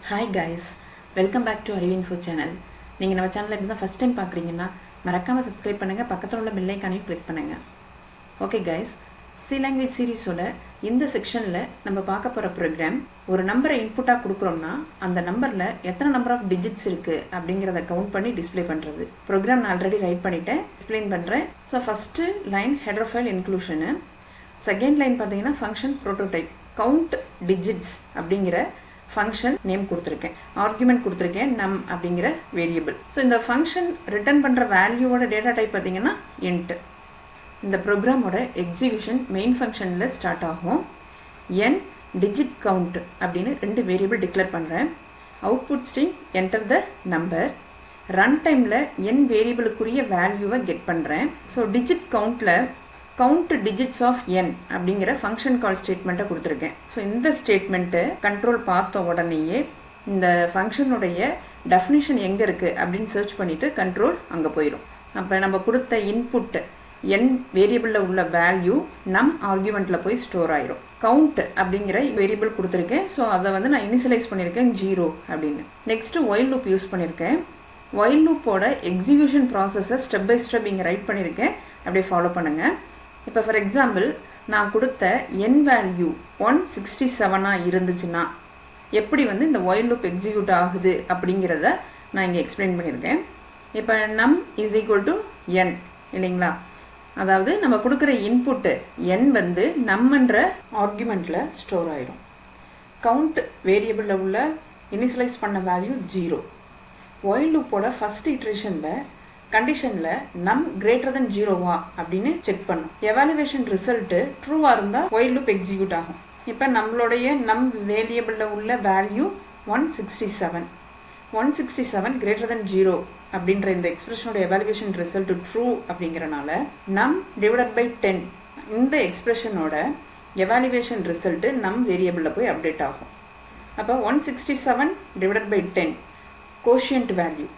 Hi guys, welcome back to ARIVU channel. நீங்கள் நம்ம சேனலில் இப்போ தான் ஃபஸ்ட் டைம் பார்க்குறீங்கன்னா மறக்காமல் சப்ஸ்கிரைப் பண்ணுங்கள், பக்கத்தில் உள்ள பெல் ஐக்கானையும் கிளிக் பண்ணுங்கள். ஓகே கைஸ், சி லாங்குவேஜ் சீரீஸோட இந்த செக்ஷனில் நம்ம பார்க்க போகிற ப்ரோக்ராம், ஒரு நம்பரை இன்புட்டாக கொடுக்குறோம்னா அந்த நம்பரில் எத்தனை நம்பர் ஆஃப் டிஜிட்ஸ் இருக்குது அப்படிங்கிறத கவுண்ட் பண்ணி டிஸ்பிளே பண்ணுறது. ப்ரோக்ராம் நான் ஆல்ரெடி ரைட் பண்ணிவிட்டேன், எக்ஸ்பிளைன் பண்ணுறேன். So first line header file inclusion, second line பார்த்தீங்கன்னா ஃபங்க்ஷன் ப்ரோட்டோடைப், கவுண்ட் டிஜிட்ஸ் அப்படிங்கிற ஃபங்க்ஷன் நேம் கொடுத்துருக்கேன், ஆர்குமெண்ட் கொடுத்துருக்கேன், நம் அப்படிங்கிற வேரியபிள். ஸோ இந்த ஃபங்க்ஷன் ரிட்டர்ன் பண்ணுற வேல்யூவோட டேட்டா டைப் பார்த்தீங்கன்னா இன்ட். இந்த ப்ரோக்ராமோட எக்ஸிக்யூஷன் மெயின் ஃபங்க்ஷனில் ஸ்டார்ட் ஆகும். என் டிஜிட் கவுண்ட் அப்படின்னு 2 வேரியபிள் டிக்ளேர் பண்ணுறேன். Output string enter the number. Run டைமில் என் வேரியபிளுக்குரிய வேல்யூவை கெட் பண்ணுறேன். So digit கவுண்டில் count digits of n அப்படிங்கிற ஃபங்க்ஷன் கால் ஸ்டேட்மெண்ட்டை கொடுத்துருக்கேன். ஸோ இந்த ஸ்டேட்மெண்ட்டு கண்ட்ரோல் பார்த்த உடனேயே இந்த ஃபங்க்ஷனுடைய டெஃபினிஷன் எங்கே இருக்குது அப்படின்னு சர்ச் பண்ணிவிட்டு கண்ட்ரோல் அங்கே போயிடும். அப்போ நம்ம கொடுத்த இன்புட் என் வேரியபிளில் உள்ள வேல்யூ நம் ஆர்குமெண்ட்டில் போய் ஸ்டோர் ஆயிடும். கவுண்ட் அப்படிங்கிற வேரியபிள் கொடுத்துருக்கேன். ஸோ அதை வந்து நான் இனிஷியலைஸ் பண்ணியிருக்கேன் 0 அப்படின்னு. நெக்ஸ்ட்டு ஒயில் லூப் யூஸ் பண்ணியிருக்கேன். ஒயில் லூப்போட எக்ஸிக்யூஷன் ப்ராசஸை ஸ்டெப் பை ஸ்டெப் இங்கே ரைட் பண்ணியிருக்கேன், அப்படியே ஃபாலோ பண்ணுங்கள். இப்போ ஃபார் எக்ஸாம்பிள் நான் கொடுத்த என் வேல்யூ 167 இருந்துச்சுன்னா எப்படி வந்து இந்த ஒயில் லூப் எக்ஸிக்யூட் ஆகுது அப்படிங்கிறத நான் இங்கே எக்ஸ்பிளைன் பண்ணியிருக்கேன். இப்போ நம் இஸ் ஈக்குவல் டு என் இல்லைங்களா, அதாவது நம்ம கொடுக்குற இன்புட்டு என் வந்து நம்மன்ற ஆர்குமெண்ட்டில் ஸ்டோர் ஆகிடும். கவுண்ட் வேரியபிளில் உள்ள இனிஷியலைஸ் பண்ண வேல்யூ 0. ஒயில் லூப்போட ஃபஸ்ட் இட்ரேஷனில் கண்டிஷனில் நம் கிரேட்டர் தென் 0வா அப்படின்னு செக் பண்ணும். எவாலுவேஷன் ரிசல்ட்டு ட்ரூவாக இருந்தால் ஒயில் லூப் எக்ஸிக்யூட் ஆகும். இப்போ நம்மளுடைய நம் வேரியபிளில் உள்ள வேல்யூ 167 கிரேட்டர் தென் 0 அப்படின்ற இந்த எக்ஸ்பிரஷனோட எவாலுவேஷன் ரிசல்ட் ட்ரூ அப்படிங்கிறனால நம் டிவைடட் பை 10 இந்த எக்ஸ்பிரஷனோட எவாலுவேஷன் ரிசல்ட்டு நம் வேரியபிளில் போய் அப்டேட் ஆகும். அப்போ 167 divided by 10 quotient value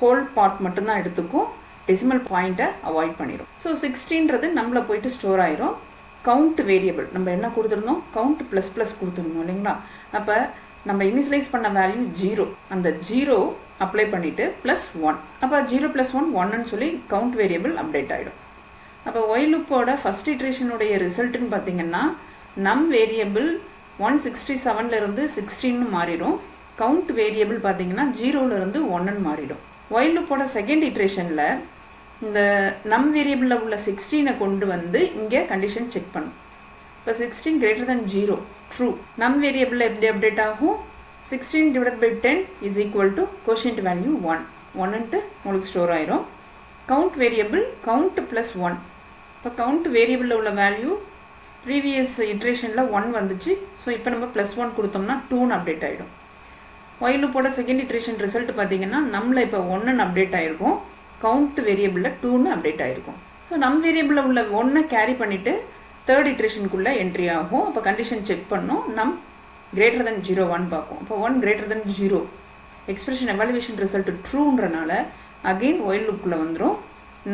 whole part மட்டும்தான் எடுத்துக்கும், டெசிமல் பாயிண்ட்டை அவாய்ட் பண்ணிடும். ஸோ 16ன்றது நம்மள போயிட்டு ஸ்டோர் ஆயிரும். கவுண்ட் வேரியபிள் நம்ம என்ன கொடுத்துருந்தோம், கவுண்ட் ப்ளஸ் ப்ளஸ் கொடுத்துருந்தோம் இல்லைங்களா. அப்போ நம்ம இனிஷியலைஸ் பண்ண வேல்யூ 0, அந்த 0 அப்ளை பண்ணிவிட்டு +1, அப்போ 0 + 1 1ன்னு சொல்லி கவுண்ட் வேரியபிள் அப்டேட் ஆகிடும். அப்போ ஒயில் லூப்போட ஃபஸ்ட் இட்ரேஷனுடைய ரிசல்ட்டுன்னு பார்த்தீங்கன்னா நம் வேரியபிள் 167லேருந்து 16ன்னு மாறிடும். கவுண்ட் வேரியபிள் பார்த்தீங்கன்னா 0லேருந்து 1ன்னு மாறிடும். ஒயில் லூப்போட செகண்ட் இட்ரேஷனில் இந்த நம் வேரியபிளில் உள்ள 16 கொண்டு வந்து இங்கே கண்டிஷன் செக் பண்ணும். இப்போ 16 கிரேட்டர் தென் 0 ட்ரூ. நம் வேரியபிளில் எப்படி அப்டேட் ஆகும், 16 divided by 10 is equal to quotient value 1ன்ட்டு உங்களுக்கு ஸ்டோர் ஆயிரும். Count variable count +1. இப்போ கவுண்ட் வேரியபிளில் உள்ள வேல்யூ ப்ரீவியஸ் இட்ரேஷனில் 1 வந்துச்சு. ஸோ இப்போ நம்ம +1 கொடுத்தோம்னா 2ன்னு அப்டேட் ஆகிடும். ஒயில் லூப்போட செகண்ட் இட்ரேஷன் ரிசல்ட் பார்த்தீங்கன்னா நம்மள இப்போ 1ன்னு அப்டேட் ஆகிருக்கும், கவுண்ட் வேரியபிளில் 2ன்னு அப்டேட் ஆகிருக்கும். ஸோ நம் வேரியபிளில் உள்ள 1 கேரி பண்ணிவிட்டு தேர்ட் இட்ரேஷனுக்குள்ளே என்ட்ரி ஆகும். அப்போ கண்டிஷன் செக் பண்ணோம், நம் கிரேட்டர் தென் 0 பார்ப்போம். இப்போ 1 greater than 0 expression evaluation result ட்ரூன்றனால அகெயின் ஒயில் லூப்புக்குள்ளே வந்துடும்.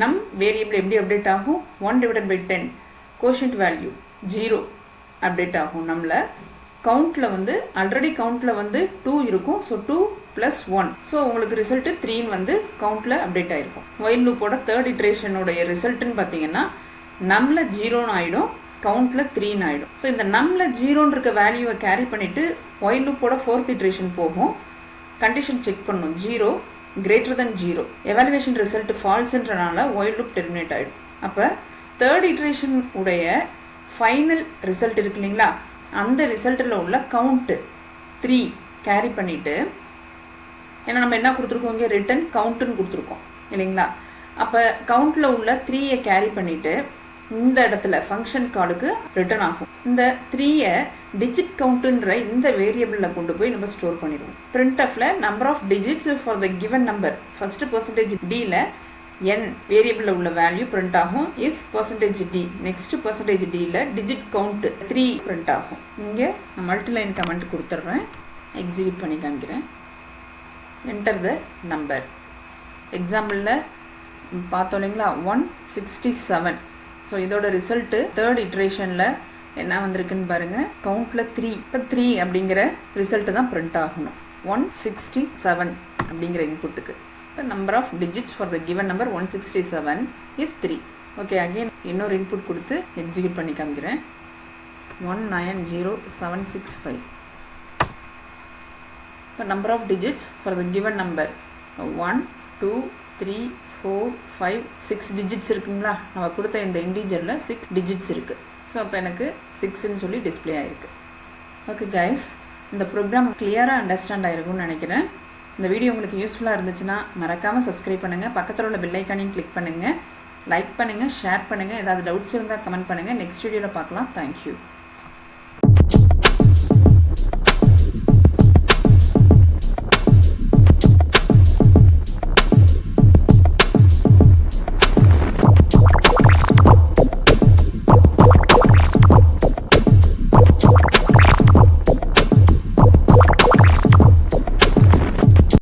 நம் வேரியபிள் எப்படி அப்டேட் ஆகும், 1 divided by 10 quotient value 0 update ஆகும். நம்மள கவுண்ட்டில் வந்து ஆல்ரெடி கவுண்ட்டில் வந்து 2 இருக்கும். ஸோ 2 + 1, ஸோ உங்களுக்கு ரிசல்ட்டு 3ன்னு வந்து கவுண்ட்டில் அப்டேட் ஆகிருக்கும். ஒயில் லூப்போட தேர்ட் இட்ரேஷனுடைய ரிசல்ட்டுன்னு பார்த்தீங்கன்னா நம்மள 0ன்னு ஆகிடும், கவுண்ட்டில் 3ன்னு ஆகிடும். ஸோ இந்த நம்மள 0ன்னு இருக்க வேல்யூவை கேரி பண்ணிவிட்டு ஒயில் லூப்போட ஃபோர்த் இட்ரேஷன் போகும், கண்டிஷன் செக் பண்ணும் 0 கிரேட்டர் தென் 0, எவாலுவேஷன் ரிசல்ட் ஃபால்ஸ்ன்றனால ஒயில் லூப் டெர்மினேட் ஆகிடும். அப்போ தேர்ட் இட்ரேஷன் உடைய ஃபைனல் ரிசல்ட் இருக்கு இல்லைங்களா, அந்த ரிசல்ட்டில் உள்ள கவுண்ட்டு 3 கேரி பண்ணிவிட்டு, ஏன்னா நம்ம என்ன கொடுத்துருக்கோம் இங்கே ரிட்டன் கவுண்ட்டுன்னு கொடுத்துருக்கோம் இல்லைங்களா. அப்போ கவுண்ட்டில் உள்ள 3 கேரி பண்ணிவிட்டு இந்த இடத்துல ஃபங்க்ஷன் காலுக்கு ரிட்டர்ன் ஆகும். இந்த 3 டிஜிட் கவுண்ட்டுன்ற இந்த வேரியபிளில் கொண்டு போய் நம்ம ஸ்டோர் பண்ணிடுவோம். printfல number of digits for the given number first %d n வேரியபிளில் உள்ள வேல்யூ பிரிண்ட் ஆகும், இஸ் %d. நெக்ஸ்ட் %dல டிஜிட் கவுண்ட் 3 பிரிண்ட் ஆகும். இங்கே நான் மல்டிலைன் கமெண்ட் கொடுத்துட்றேன், எக்ஸிக்யூட் பண்ணி காமிக்கிறேன். Enter the number. எக்ஸாம்பிளில் பார்த்தோம் இல்லைங்களா 167. ஸோ இதோட ரிசல்ட்டு தேர்ட் இட்ரேஷனில் என்ன வந்திருக்குன்னு பாருங்கள், கவுண்ட்டில் 3. இப்போ 3 அப்படிங்கிற ரிசல்ட்டு தான் பிரிண்ட் ஆகணும். 167 அப்படிங்கிற இன்புட்டுக்கு. The number of digits for the given number 167 is 3. Okay, again இன்னொரு இன்புட் கொடுத்து எக்ஸிக்யூட் பண்ணி காமிக்கிறேன். 190765. The number of digits for the given number 1 2 3 4 5 6 digits இருக்குங்களா? நம்ம கொடுத்த இந்த இன்டீஜரில் 6 digits இருக்குது. ஸோ அப்போ எனக்கு 6ன்னு சொல்லி டிஸ்பிளே ஆகிருக்கு. ஓகே கைஸ், இந்த ப்ரோக்ராம் கிளியராக அண்டர்ஸ்டாண்ட் ஆகிருக்கும்னு நினைக்கிறேன். இந்த வீடியோ உங்களுக்கு யூஸ்ஃபுல்லாக இருந்துச்சுன்னா மறக்காமல் சப்ஸ்கிரைப் பண்ணுங்கள், பக்கத்தில் உள்ள பெல் ஐக்கானையும் கிளிக் பண்ணுங்கள், லைக் பண்ணுங்கள், ஷேர் பண்ணுங்கள். ஏதாவது டவுட்ஸ் இருந்தால் கமெண்ட் பண்ணுங்கள். நெக்ஸ்ட் வீடியோவில் பார்க்கலாம். தேங்க்யூ.